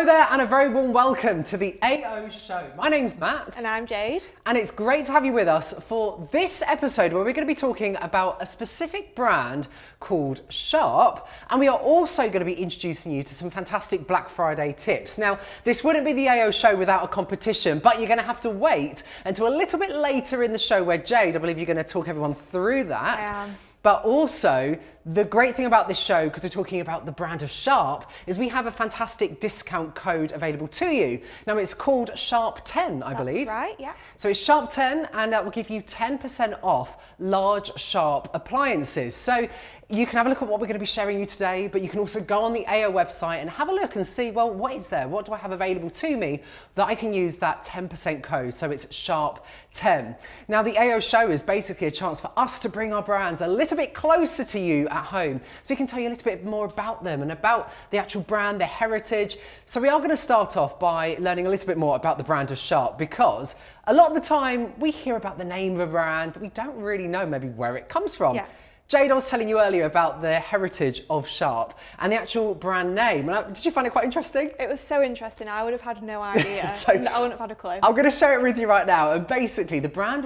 Hello there and a very warm welcome to the AO show. My name's Matt. And I'm Jade. And it's great to have you with us for this episode where we're going to be talking about a specific brand called Sharp, and we are also going to be introducing you to some fantastic Black Friday tips. Now, this wouldn't be the AO show without a competition, but you're going to have to wait until a little bit later in the show where Jade, I believe you're going to talk everyone through that. I am. But also, the great thing about this show, because we're talking about the brand of Sharp, is we have a fantastic discount code available to you. Now, it's called Sharp10, I believe. That's right, yeah. So it's Sharp10, and that will give you 10% off large Sharp appliances. So you can have a look at what we're going to be sharing you today, but you can also go on the AO website and have a look and see, well, what is there? What do I have available to me that I can use that 10% code? So it's Sharp10. Now, the AO show is basically a chance for us to bring our brands a little bit closer to you at home, so we can tell you a little bit more about them and about the actual brand, their heritage. So we are going to start off by learning a little bit more about the brand of Sharp, because a lot of the time we hear about the name of a brand, but we don't really know maybe where it comes from. Yeah. Jade, I was telling you earlier about the heritage of Sharp and the actual brand name. And did you find it quite interesting? It was so interesting. I would have had no idea. So, I wouldn't have had a clue. I'm going to share it with you right now. And basically, the brand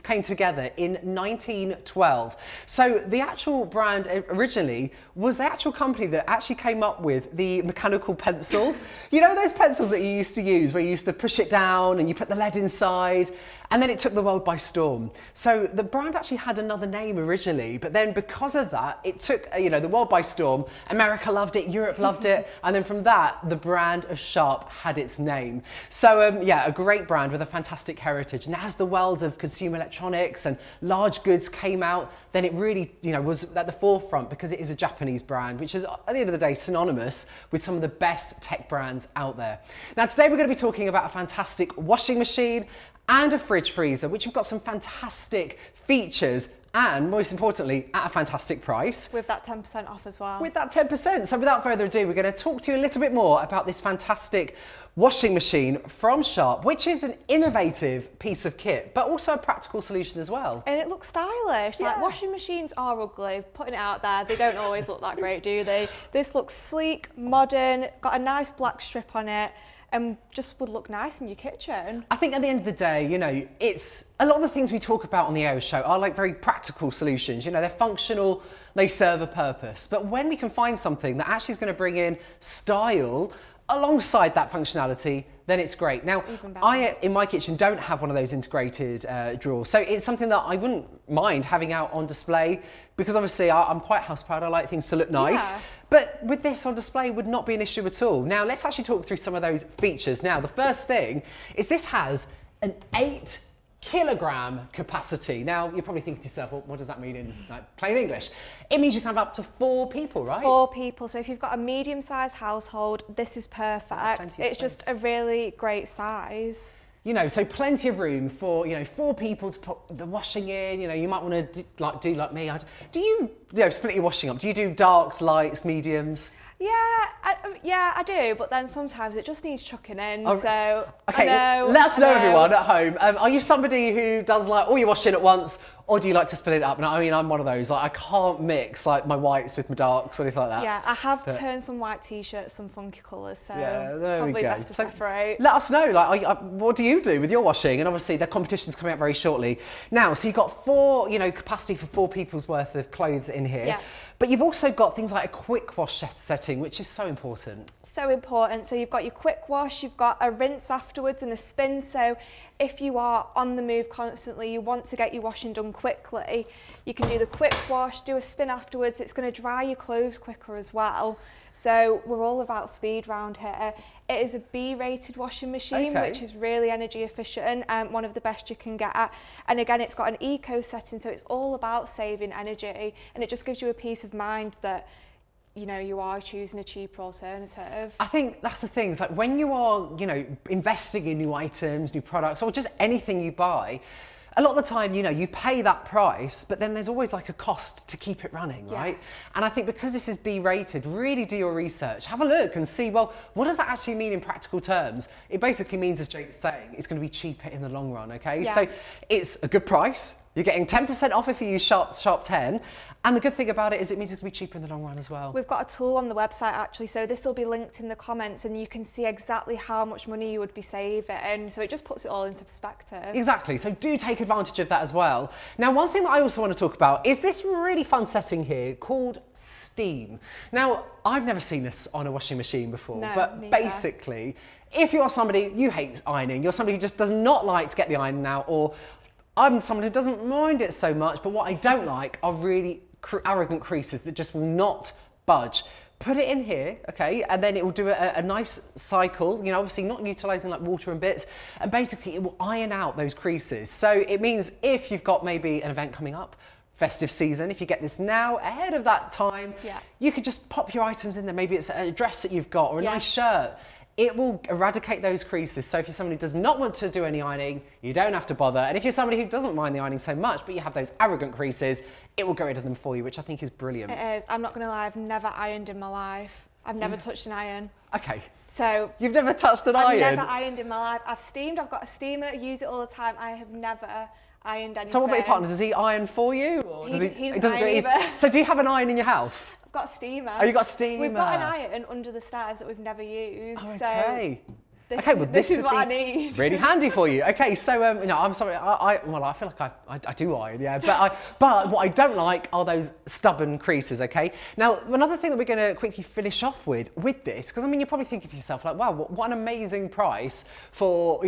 came together in 1912. So the actual brand originally was the actual company that actually came up with the mechanical pencils. You know those pencils that you used to use where you used to push it down and you put the lead inside? And then it took the world by storm. So the brand actually had another name originally, but then because of that, it took the world by storm. America loved it, Europe loved it, and then from that, the brand of Sharp had its name. So yeah, a great brand with a fantastic heritage. And as the world of consumer electronics and large goods came out, then it really was at the forefront because it is a Japanese brand, which is at the end of the day synonymous with some of the best tech brands out there. Now today we're going to be talking about a fantastic washing machine and a fridge freezer, which have got some fantastic features and, most importantly, at a fantastic price. With that 10% off as well. With that 10%. So without further ado, we're going to talk to you a little bit more about this fantastic washing machine from Sharp, which is an innovative piece of kit, but also a practical solution as well. And it looks stylish. Yeah. Like, washing machines are ugly, putting it out there. They don't always look that great, do they? This looks sleek, modern, got a nice black strip on it, and just would look nice in your kitchen. I think at the end of the day, it's a lot of the things we talk about on the AO show are like very practical solutions. They're functional, they serve a purpose. But when we can find something that actually is going to bring in style alongside that functionality, then it's great. Now, I, in my kitchen, don't have one of those integrated drawers. So it's something that I wouldn't mind having out on display because obviously I'm quite house proud. I like things to look nice. Yeah. But with this on display would not be an issue at all. Now, let's actually talk through some of those features. Now, the first thing is this has an 8-kilogram capacity. Now, you're probably thinking to yourself, well, what does that mean in plain English? It means you can have up to 4 people, right? 4 people. So if you've got a medium-sized household, this is perfect. It's just a really great size. So plenty of room for 4 people to put the washing in. You might want to do like me. Do you split your washing up? Do you do darks, lights, mediums? Yeah, I do, but then sometimes it just needs chucking in, so okay, let us know everyone at home. Are you somebody who does like all your washing at once, or do you like to split it up? And I mean, I'm one of those, like I can't mix like my whites with my darks or anything like that. Yeah, I have turned some white t-shirts, some funky colours, so yeah, there probably we go. best to separate. Let us know, like, what do you do with your washing? And obviously the competition's coming up very shortly. Now, so you've got 4, capacity for 4 people's worth of clothes in here. Yeah. But you've also got things like a quick wash setting, which is so important. So important. So you've got your quick wash, you've got a rinse afterwards and a spin. So if you are on the move constantly, you want to get your washing done quickly, you can do the quick wash, do a spin afterwards. It's going to dry your clothes quicker as well. So we're all about speed round here. It is a B-rated washing machine, which is really energy efficient and one of the best you can get at. And again, it's got an eco setting, so it's all about saving energy, and it just gives you a peace of mind that you are choosing a cheaper alternative. I think that's the thing. It's like when you are, investing in new items, new products, or just anything you buy, a lot of the time, you pay that price, but then there's always like a cost to keep it running, right? And I think because this is B-rated, really do your research. Have a look and see, well, what does that actually mean in practical terms? It basically means, as Jake is saying, it's going to be cheaper in the long run, okay? Yeah. So it's a good price. You're getting 10% off if you use Sharp 10. And the good thing about it is it means it's going to be cheaper in the long run as well. We've got a tool on the website actually, so this will be linked in the comments and you can see exactly how much money you would be saving. So it just puts it all into perspective. Exactly, so do take advantage of that as well. Now, one thing that I also want to talk about is this really fun setting here called steam. Now, I've never seen this on a washing machine before, No, but neither. Basically, if you are somebody, you hate ironing, you're somebody who just does not like to get the iron out, or I'm someone who doesn't mind it so much, but what I don't like are really arrogant creases that just will not budge. Put it in here, okay, and then it will do a nice cycle, you know, obviously not utilising like water and bits, and basically it will iron out those creases. So it means if you've got maybe an event coming up, festive season, if you get this now ahead of that time, you could just pop your items in there. Maybe it's a dress that you've got or a nice shirt. It will eradicate those creases. So if you're somebody who does not want to do any ironing, you don't have to bother. And if you're somebody who doesn't mind the ironing so much, but you have those arrogant creases, it will get rid of them for you, which I think is brilliant. It is. I'm not going to lie, I've never ironed in my life. I've never touched an iron. Okay. So you've never touched an iron? I've never ironed in my life. I've steamed, I've got a steamer, use it all the time. I have never ironed anything. So what about your partner? Does he iron for you? Or he doesn't iron either. So do you have an iron in your house? I've got a steamer. Oh, you got a steamer. We've got an iron under the stairs that we've never used. Oh, okay. So this is what I need. Really handy for you. Okay, so no, I'm sorry. I feel like I do iron, yeah. But what I don't like are those stubborn creases. Okay. Now, another thing that we're going to quickly finish off with this, because I mean, you're probably thinking to yourself like, wow, what an amazing price for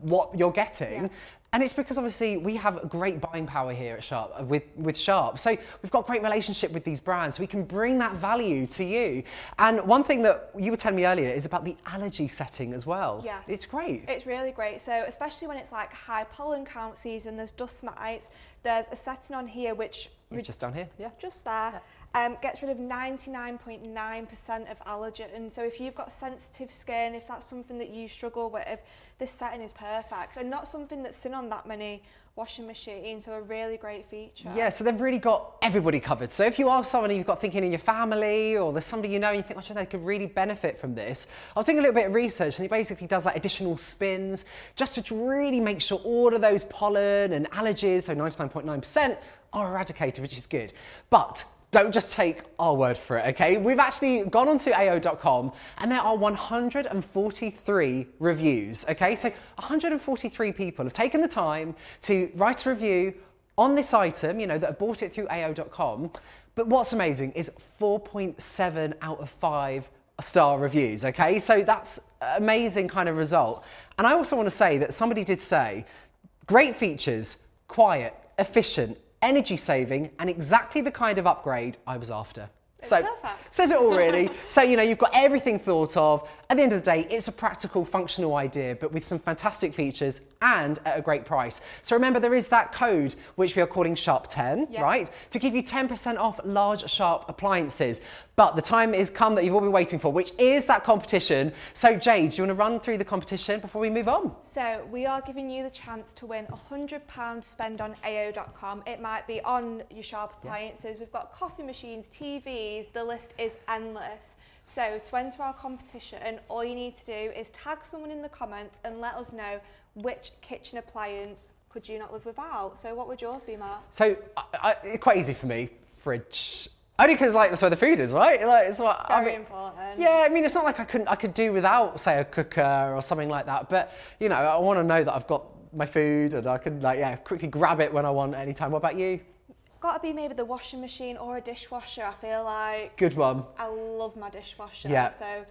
what you're getting. Yeah. And it's because obviously we have great buying power here at Sharp with Sharp. So we've got a great relationship with these brands. So we can bring that value to you. And one thing that you were telling me earlier is about the allergy setting as well. Yeah. It's great. It's really great. So especially when it's like high pollen count season, there's dust mites, there's a setting on here which... It's just down here, yeah. Just there. Gets rid of 99.9% of allergens. So if you've got sensitive skin, if that's something that you struggle with, this setting is perfect and not something that's seen on that many washing machines, so a really great feature. Yeah, so they've really got everybody covered. So if you are somebody you've got thinking in your family or there's somebody you know and you think, they could really benefit from this, I was doing a little bit of research and it basically does like additional spins just to really make sure all of those pollen and allergies, so 99.9%, are eradicated, which is good. But don't just take our word for it, okay? We've actually gone onto ao.com and there are 143 reviews, okay? So 143 people have taken the time to write a review on this item, that have bought it through ao.com. But what's amazing is 4.7 out of 5 star reviews, okay? So that's an amazing kind of result. And I also want to say that somebody did say, great features, quiet, efficient, energy saving, and exactly the kind of upgrade I was after. So perfect. Says it all really. So you've got everything thought of. At the end of the day, it's a practical, functional idea, but with some fantastic features and at a great price. So remember, there is that code which we are calling Sharp 10, right? To give you 10% off large Sharp appliances. But the time is come that you've all been waiting for, which is that competition. So Jade, do you want to run through the competition before we move on? So we are giving you the chance to win £100 spend on ao.com. It might be on your Sharp appliances. We've got coffee machines, TVs, the list is endless. So to enter our competition, all you need to do is tag someone in the comments and let us know which kitchen appliance could you not live without. So what would yours be, Mark? So it's quite easy for me. Fridge. Only because that's where the food is, right? Like it's what Very important. Yeah, I mean it's not like I could do without, say, a cooker or something like that. But I want to know that I've got my food and I can quickly grab it when I want anytime. What about you? Got to be maybe the washing machine or a dishwasher. I feel like good one. I love my dishwasher. Yeah. So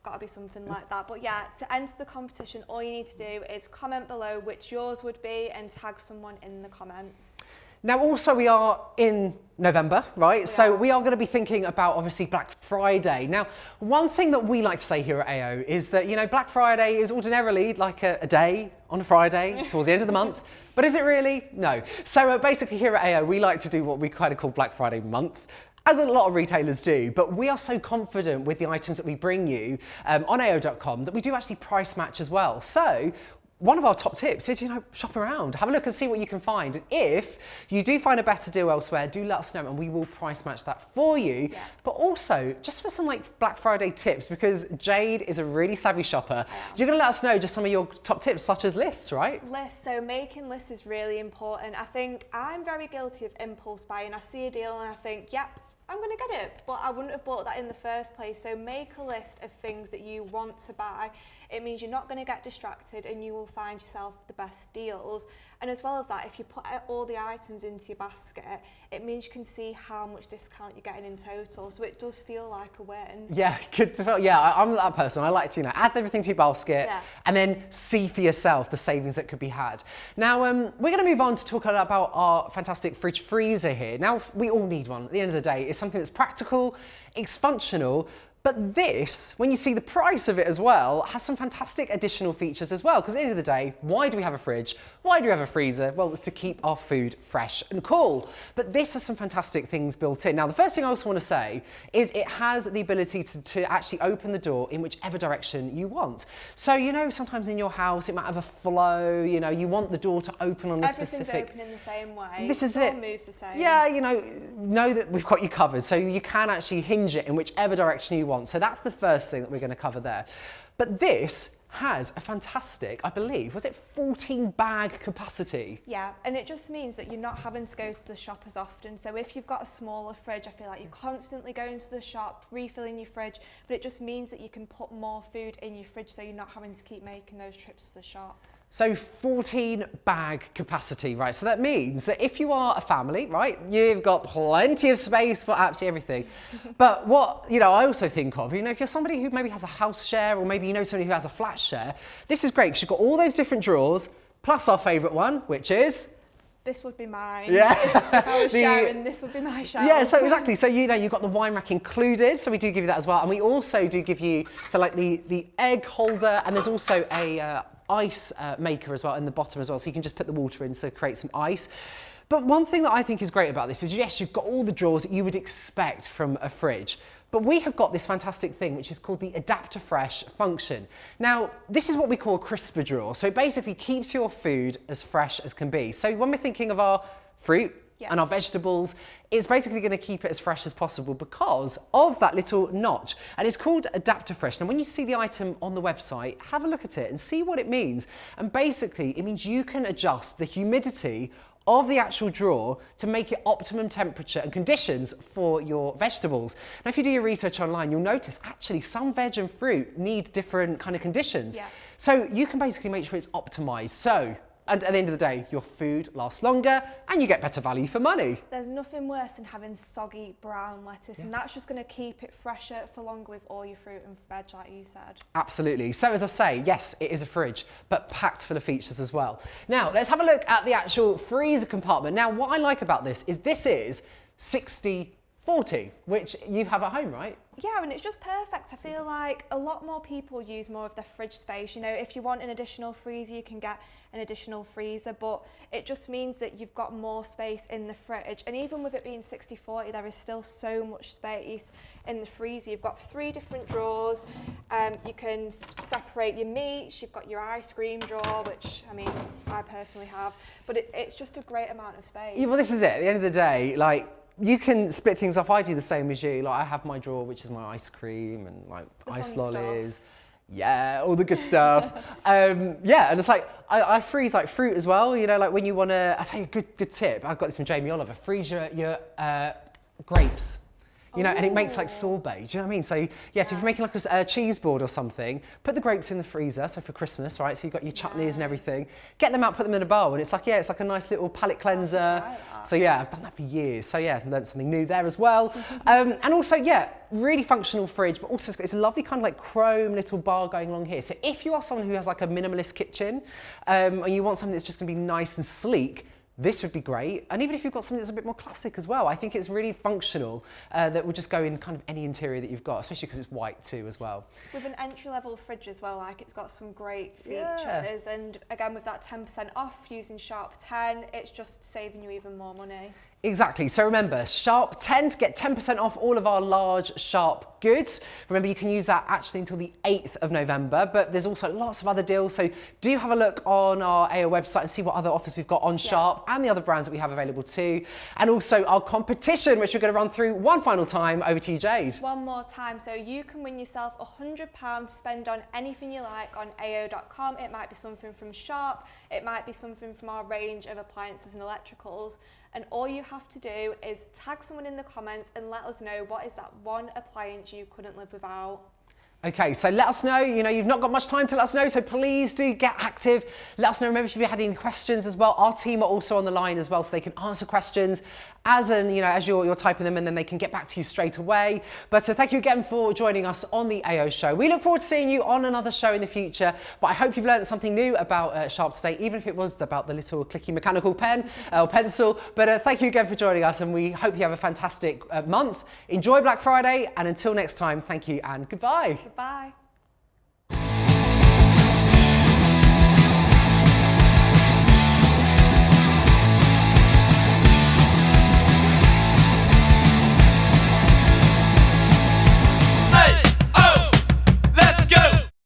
got to be something like that. But yeah, to enter the competition, all you need to do is comment below which yours would be and tag someone in the comments. Now, also we are in November, right? So we are going to be thinking about obviously Black Friday. Now, one thing that we like to say here at AO is that, Black Friday is ordinarily like a day on a Friday towards the end of the month. But is it really? No. So basically here at AO, we like to do what we kind of call Black Friday month, as a lot of retailers do, but we are so confident with the items that we bring you on ao.com that we do actually price match as well. So one of our top tips is, shop around, have a look and see what you can find. And if you do find a better deal elsewhere, do let us know and we will price match that for you. Yeah. But also, just for some like Black Friday tips, because Jade is a really savvy shopper, you're gonna let us know just some of your top tips, such as lists, right? Lists, so making lists is really important. I think I'm very guilty of impulse buying. I see a deal and I think, yep, I'm going to get it, but I wouldn't have bought that in the first place. So make a list of things that you want to buy. It means you're not going to get distracted and you will find yourself the best deals. And as well as that, if you put all the items into your basket, it means you can see how much discount you're getting in total. So it does feel like a win. Yeah, good to feel. Yeah, I'm that person. I like to, add everything to your basket and then see for yourself the savings that could be had. Now, we're going to move on to talk about our fantastic fridge freezer here. Now, we all need one. At the end of the day, it's something that's practical, it's functional, but this, when you see the price of it as well, has some fantastic additional features as well. Because at the end of the day, why do we have a fridge? Why do we have a freezer? Well, it's to keep our food fresh and cool. But this has some fantastic things built in. Now, the first thing I also want to say is it has the ability to actually open the door in whichever direction you want. So, sometimes in your house, it might have a flow, you want the door to open on a specific... Everything's open in the same way. This is it. it. All moves the same. Yeah, know that we've got you covered. So you can actually hinge it in whichever direction you want. So that's the first thing that we're going to cover there. But this has a fantastic, I believe, was it 14 bag capacity? Yeah, and it just means that you're not having to go to the shop as often. So if you've got a smaller fridge, I feel like you're constantly going to the shop, refilling your fridge, but it just means that you can put more food in your fridge so you're not having to keep making those trips to the shop. So 14 bag capacity, right? So that means that if you are a family, right, you've got plenty of space for absolutely everything. But what, I also think of, if you're somebody who maybe has a house share or maybe somebody who has a flat share, this is great because you've got all those different drawers, plus our favourite one, which is... This would be mine. Yeah. If I was sharing, this would be my shelf. Yeah, so exactly. So, you've got the wine rack included. So we do give you that as well. And we also do give you, so like the egg holder, and there's also a ice maker as well in the bottom as well. So you can just put the water in to create some ice. But one thing that I think is great about this is, yes, you've got all the drawers that you would expect from a fridge. But we have got this fantastic thing, which is called the Adapter Fresh function. Now, this is what we call a crisper drawer. So it basically keeps your food as fresh as can be. So when we're thinking of our fruit and our vegetables, it's basically going to keep it as fresh as possible because of that little notch. And it's called Adapter Fresh. Now, when you see the item on the website, have a look at it and see what it means. And basically, it means you can adjust the humidity of the actual drawer to make it optimum temperature and conditions for your vegetables. Now, if you do your research online, you'll notice actually some veg and fruit need different kind of conditions. Yeah. So you can basically make sure it's optimized. So, and at the end of the day, your food lasts longer and you get better value for money. There's nothing worse than having soggy brown lettuce, and that's just going to keep it fresher for longer with all your fruit and veg, like you said. Absolutely. So as I say, yes, it is a fridge, but packed full of features as well. Now, let's have a look at the actual freezer compartment. Now, what I like about this is 60/40, which you have at home, right? Yeah, and it's just perfect. I feel like a lot more people use more of their fridge space. If you want an additional freezer, you can get an additional freezer, but it just means that you've got more space in the fridge. And even with it being 60/40, there is still so much space in the freezer. You've got 3 different drawers. You can separate your meats. You've got your ice cream drawer, which, I personally have. But it's just a great amount of space. Yeah, well, this is it. At the end of the day, you can split things off. I do the same as you. I have my drawer, which is my ice cream and ice lollies. Stuff. Yeah, all the good stuff. Yeah, and it's I freeze fruit as well. When you want to, I'll tell you a good tip. I got this from Jamie Oliver. Freeze your grapes. And it makes sorbet, do you know what I mean? So, yes, if you're making a cheese board or something, put the grapes in the freezer, so for Christmas, right? So you've got your chutneys and everything. Get them out, put them in a bowl, and it's like a nice little palate cleanser. So, yeah, I've done that for years. So, yeah, I've learned something new there as well. And also, yeah, really functional fridge, but also it's a lovely kind of chrome little bar going along here. So if you are someone who has a minimalist kitchen, and you want something that's just gonna be nice and sleek, this would be great. And even if you've got something that's a bit more classic as well, I think it's really functional, that will just go in kind of any interior that you've got, especially because it's white too as well. With an entry-level fridge as well, it's got some great features. And again, with that 10% off using Sharp 10, it's just saving you even more money. Exactly. So remember, Sharp 10 to get 10% off all of our large Sharp goods. Remember, you can use that actually until the 8th of November, but there's also lots of other deals. So do have a look on our AO website and see what other offers we've got on Sharp and the other brands that we have available too. And also our competition, which we're going to run through one final time. Over to you, Jade. One more time. So you can win yourself £100 to spend on anything you like on ao.com. It might be something from Sharp. It might be something from our range of appliances and electricals. And all you have to do is tag someone in the comments and let us know what is that one appliance you couldn't live without. Okay, so let us know. You know, you've not got much time to let us know, so please do get active. Let us know. Remember, if you had any questions as well, our team are also on the line as well, so they can answer questions as you're typing them, and then they can get back to you straight away. But thank you again for joining us on the AO show. We look forward to seeing you on another show in the future. But I hope you've learned something new about Sharp today, even if it was about the little clicky mechanical pen or pencil. But thank you again for joining us, and we hope you have a fantastic month. Enjoy Black Friday, and until next time, thank you and goodbye. Goodbye.